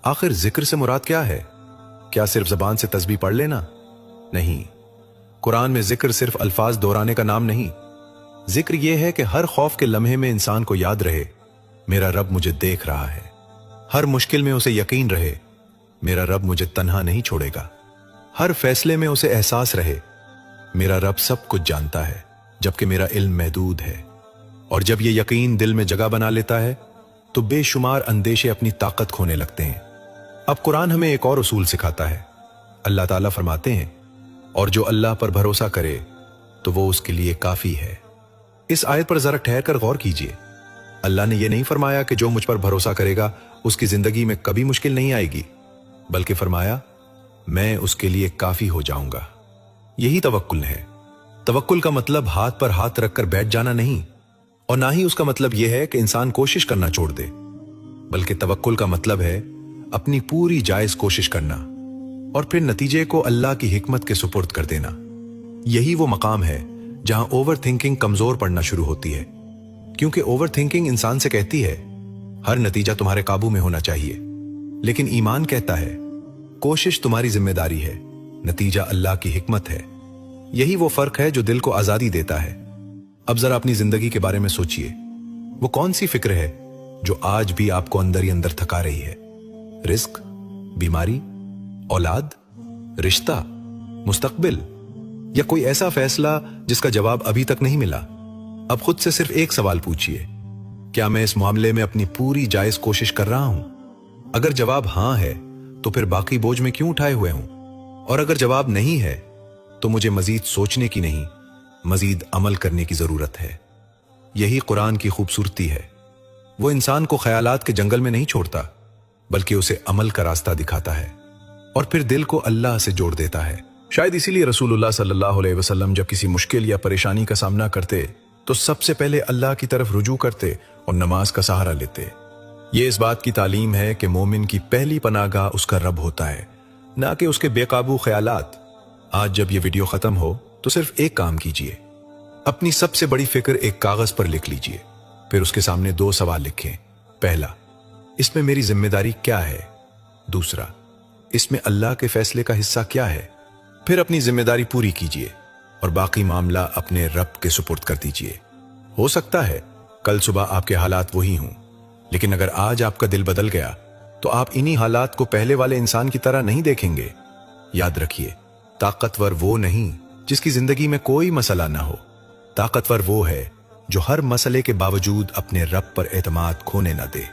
आखिर जिक्र से मुराद क्या है? क्या सिर्फ जबान से तस्बीह पढ़ लेना? नहीं, कुरान में जिक्र सिर्फ अल्फाज दोहराने का नाम नहीं। जिक्र यह है कि हर खौफ के लम्हे में इंसान को याद रहे, मेरा रब मुझे देख रहा है। हर मुश्किल में उसे यकीन रहे, मेरा रब मुझे तन्हा नहीं छोड़ेगा। हर फैसले में उसे एहसास रहे, मेरा रब सब कुछ जानता है, जबकि मेरा इल्म महदूद है। और जब यह यकीन दिल में जगह बना लेता है तो बेशुमार अंदेशे अपनी ताकत खोने लगते हैं। अब कुरान हमें एक और उसूल सिखाता है। अल्लाह ताला फरमाते हैं, और जो अल्लाह पर भरोसा करे तो वो उसके लिए काफी है। इस आयत पर जरा ठहर कर गौर कीजिए। अल्लाह ने यह नहीं फरमाया कि जो मुझ पर भरोसा करेगा उसकी जिंदगी में कभी मुश्किल नहीं आएगी, बल्कि फरमाया मैं उसके लिए काफी हो जाऊंगा। यही तवक्कुल है। तवक्कुल का मतलब हाथ पर हाथ रखकर बैठ जाना नहीं, और ना ही उसका मतलब यह है कि इंसान कोशिश करना छोड़ दे, बल्कि तवक्कुल का मतलब है अपनी पूरी जायज कोशिश करना और फिर नतीजे को अल्लाह की हिकमत के सुपुर्द कर देना। यही वो मकाम है जहां ओवर थिंकिंग कमजोर पड़ना शुरू होती है, क्योंकि ओवर थिंकिंग इंसान से कहती है हर नतीजा तुम्हारे काबू में होना चाहिए, लेकिन ईमान कहता है कोशिश तुम्हारी जिम्मेदारी है, नतीजा अल्लाह की हिकमत है। यही वो फर्क है जो दिल को आजादी देता है। अब जरा अपनी जिंदगी के बारे में सोचिए, वो कौन सी फिक्र है जो आज भी आपको अंदर ही अंदर थका रही है? रिस्क, बीमारी, औलाद, रिश्ता, मुस्तकबिल, या कोई ऐसा फैसला जिसका जवाब अभी तक नहीं मिला? अब खुद से सिर्फ एक सवाल पूछिए, क्या मैं इस मामले में अपनी पूरी जायज कोशिश कर रहा हूं? अगर जवाब हां है तो फिर बाकी बोझ में क्यों उठाए हुए हूं? और अगर जवाब नहीं है तो मुझे मजीद सोचने की नहीं, मजीद अमल करने की जरूरत है। यही कुरान की खूबसूरती है। वो इंसान को ख्यालात के जंगल में नहीं छोड़ता, बल्कि उसे अमल का रास्ता दिखाता है और फिर दिल को अल्लाह से जोड़ देता है। शायद इसीलिए रसूलुल्लाह सल्लल्लाहु अलैहि वसल्लम जब किसी मुश्किल या परेशानी का सामना करते तो सबसे पहले अल्लाह की तरफ रुजू करते और नमाज का सहारा लेते। ये इस बात की तालीम है कि मोमिन की पहली पनाहगाह उसका रब होता है, ना कि उसके बेकाबू ख्यालात। आज जब ये वीडियो खत्म हो तो सिर्फ एक काम कीजिए, अपनी सबसे बड़ी फिक्र एक कागज पर लिख लीजिए, फिर उसके सामने 2 सवाल लिखें। पहला, इसमें मेरी जिम्मेदारी क्या है? दूसरा, इसमें अल्लाह के फैसले का हिस्सा क्या है? फिर अपनी जिम्मेदारी पूरी कीजिए और बाकी मामला अपने रब के सुपुर्द कर दीजिए। हो सकता है कल सुबह आपके हालात वही हों, लेकिन अगर आज आपका दिल बदल गया तो आप इन्हीं हालात को पहले वाले इंसान की तरह नहीं देखेंगे। याद रखिए, ताकतवर वो नहीं जिसकी जिंदगी में कोई मसला ना हो। ताकतवर वो है जो हर मसले के बावजूद अपने रब पर एतमाद खोने ना दे।